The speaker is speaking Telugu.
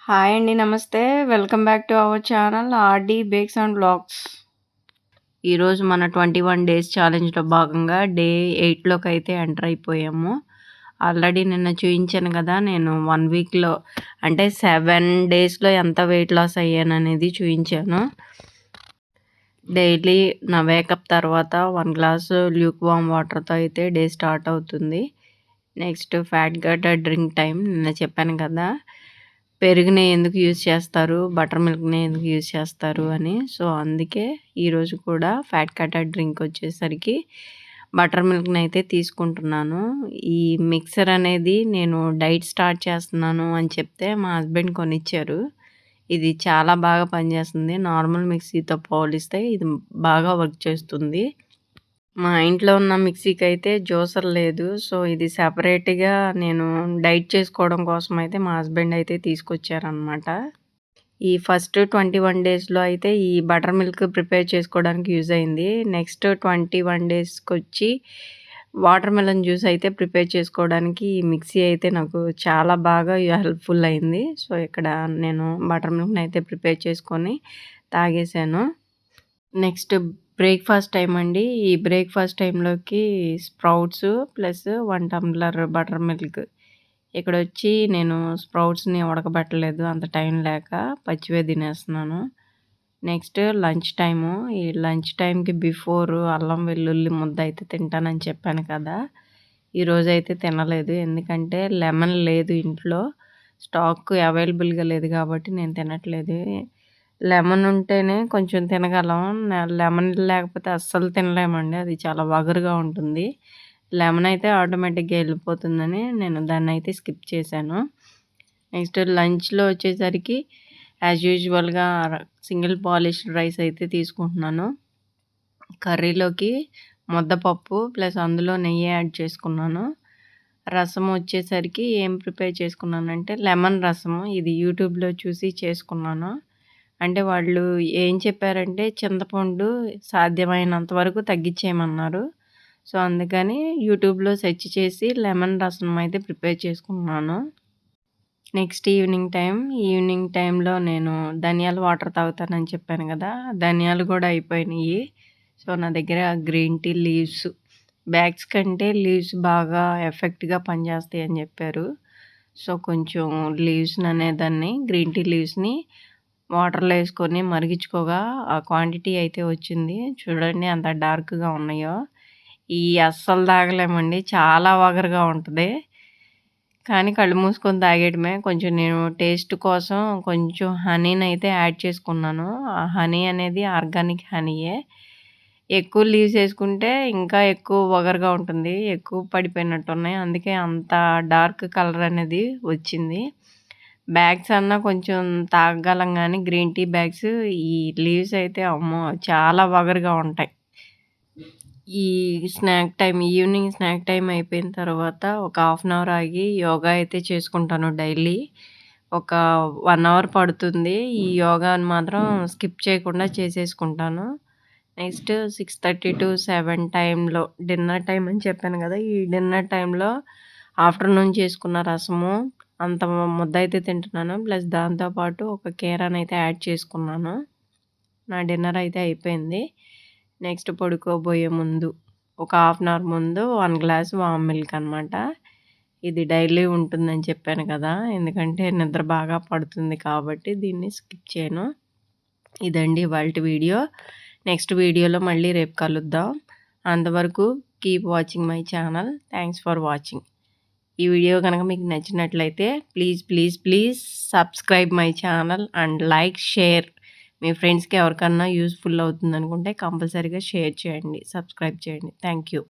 హాయ్ అండి. నమస్తే. Welcome back to our channel RD bakes and vlogs. ఈరోజు మన 21 డేస్ ఛాలెంజ్‌లో భాగంగా డే 8లోకైతే ఎంటర్ అయిపోయాము. ఆల్రెడీ నిన్న చూయించాను కదా! నేను 1 వీక్‌లో అంటే 7 డేస్‌లో ఎంత వెయిట్ లాస్ అయ్యాననేది చూయించాను. డైలీ నా వేకప్ తర్వాత 1 గ్లాసు ల్యూక్ వార్మ్ వాటర్‌తో అయితే డే స్టార్ట్ అవుతుంది. Next fat cutter drink time నిన్న చెప్పాను కదా! పెరుగుని ఎందుకు యూజ్ చేస్తారు, బటర్ మిల్క్‌ని ఎందుకు యూజ్ చేస్తారు అని. సో, అందుకే ఈరోజు కూడా ఫ్యాట్ కటర్ డ్రింక్ వచ్చేసరికి బటర్ మిల్క్‌నైతే తీసుకుంటున్నాను. ఈ మిక్సర్ అనేది నేను డైట్ స్టార్ట్ చేస్తున్నాను అని చెప్తే మా హస్బెండ్ కొనిచ్చారు. ఇది చాలా బాగా పనిచేస్తుంది. నార్మల్ మిక్సీతో పోలిస్తే ఇది బాగా వర్క్ చేస్తుంది. మా ఇంట్లో ఉన్న మిక్సీకైతే జ్యూసర్ లేదు. సో, ఇది సెపరేట్‌గా నేను డైట్ చేసుకోవడం కోసమయితే మా హస్బెండ్ అయితే తీసుకొచ్చారనమాట. ఈ ఫస్ట్ 21 డేస్‌లో అయితే ఈ బటర్ మిల్క్ ప్రిపేర్ చేసుకోవడానికి యూజ్ అయింది. నెక్స్ట్ 21 డేస్‌కొచ్చి వాటర్ మెలన్ జ్యూస్ అయితే ప్రిపేర్ చేసుకోవడానికి ఈ మిక్సీ అయితే నాకు చాలా బాగా హెల్ప్‌ఫుల్ అయింది. సో, ఇక్కడ నేను బటర్ మిల్క్‌నయితే ప్రిపేర్ చేసుకొని తాగేసాను. నెక్స్ట్ బ్రేక్‌ఫాస్ట్ టైమ్ అండి. ఈ బ్రేక్‌ఫాస్ట్ టైమ్‌లోకి sprouts plus 1 tumbler butter milk. ఇక్కడొచ్చి నేను స్ప్రౌట్స్‌ని ఉడకబెట్టలేదు అంత టైం లేక పచ్చివే తినేస్తున్నాను. Next lunch time. ఈ లంచ్ టైమ్‌కి బిఫోర్ అల్లం వెల్లుల్లి ముద్ద అయితే తింటానని చెప్పాను కదా! ఈరోజైతే తినలేదు. ఎందుకంటే లెమన్ లేదు ఇంట్లో. స్టాక్ అవైలబుల్‌గా లేదు కాబట్టి నేను తినట్లేదు. లెమన్ ఉంటేనే కొంచెం తినగలం. లెమన్ లేకపోతే అస్సలు తినలేమండి. అది చాలా వగరుగా ఉంటుంది. లెమన్ అయితే ఆటోమేటిక్‌గా ఎళ్ళిపోతుందని నేను దాన్నయితే స్కిప్ చేశాను. నెక్స్ట్ లంచ్‌లో వచ్చేసరికి యాజ్ యూజువల్‌గా సింగిల్ పాలిష్డ్ రైస్ అయితే తీసుకుంటున్నాను. కర్రీలోకి ముద్దపప్పు ప్లస్ అందులో నెయ్యి యాడ్ చేసుకున్నాను. రసం వచ్చేసరికి ఏం ప్రిపేర్ చేసుకున్నానంటే లెమన్ రసము. ఇది యూట్యూబ్‌లో చూసి చేసుకున్నాను. అంటే వాళ్ళు ఏం చెప్పారంటే చింతపండు సాధ్యమైనంత వరకు తగ్గిచ్చేయమన్నారు. సో, అందుకని యూట్యూబ్‌లో సెర్చ్ చేసి లెమన్ రసం అయితే ప్రిపేర్ చేసుకున్నాను. నెక్స్ట్ ఈవినింగ్ టైంలో నేను ధనియాల వాటర్ తాగుతానని చెప్పాను కదా! ధనియాలు కూడా అయిపోయినాయి. సో, నా దగ్గర గ్రీన్ టీ లీవ్స్ బ్యాగ్స్ కంటే లీవ్స్ బాగా ఎఫెక్ట్‌గా పనిచేస్తాయి అని చెప్పారు. సో, కొంచెం లీవ్స్‌ననేదాన్ని గ్రీన్ టీ లీవ్స్‌ని వాటర్‌లో ఏసుకొని మరిగించుకోగా ఆ క్వాంటిటీ అయితే వచ్చింది. చూడండి ఎంత డార్క్‌గా ఉన్నాయో. అస్సలు తాగలేమండి. చాలా వగరుగా ఉంటది. కానీ కళ్ళు మూసుకొని తాగేయడమే. కొంచెం నేను టేస్ట్ కోసం కొంచెం హనీనైతే యాడ్ చేసుకున్నాను. ఆ హనీ అనేది ఆర్గానిక్ హనీయే. ఎక్కువ లీవ్స్ ఏసుకుంటే ఇంకా ఎక్కువ వగరుగా ఉంటుంది. ఎక్కువ పడిపోయినట్టున్నాయి. అందుకే అంత డార్క్ కలర్ అనేది వచ్చింది. బ్యాగ్స్ అన్నా కొంచెం తాగగలం గానీ గ్రీన్ టీ బ్యాగ్స్ ఈ లీవ్స్ అయితే అమ్మో! చాలా వగరుగా ఉంటాయి. ఈవినింగ్ స్నాక్ టైమ్ అయిపోయిన తర్వాత ఒక హాఫ్ అన్ అవర్ ఆగి యోగా అయితే చేసుకుంటాను డైలీ. ఒక 1 అవర్ పడుతుంది. ఈ యోగాని మాత్రం స్కిప్ చేయకుండా చేసేసుకుంటాను. నెక్స్ట్ 6:30-7 టైంలో డిన్నర్ టైమ్ అని చెప్పాను కదా! ఈ డిన్నర్ టైంలో ఆఫ్టర్‌నూన్ చేసుకున్న రసము అంత ముద్ద అయితే తింటున్నాను. ప్లస్ దాంతో పాటు ఒక కీరానైతే యాడ్ చేసుకున్నాను. నా డిన్నర్ అయితే అయిపోయింది. నెక్స్ట్ పడుకోబోయే ముందు ఒక హాఫ్ అన్ అవర్ ముందు 1 గ్లాస్ వామ్ మిల్క్ అనమాట. ఇది డైలీ ఉంటుందని చెప్పాను కదా! ఎందుకంటే నిద్ర బాగా పడుతుంది కాబట్టి దీన్ని స్కిప్ చేయను. ఇదండి ఇవాల్టి వీడియో. నెక్స్ట్ వీడియోలో మళ్ళీ రేపు కలుద్దాం. అంతవరకు keep watching my channel. Thanks for watching. ఈ వీడియో గనక మీకు నచ్చినట్లయితే please subscribe my channel and like, share. మీ ఫ్రెండ్స్‌కి ఎవరికన్నా యూజ్‌ఫుల్ అవుతుందనుకుంటే కంపల్సరీగా షేర్ చేయండి. సబ్స్క్రైబ్ చేయండి. Thank you.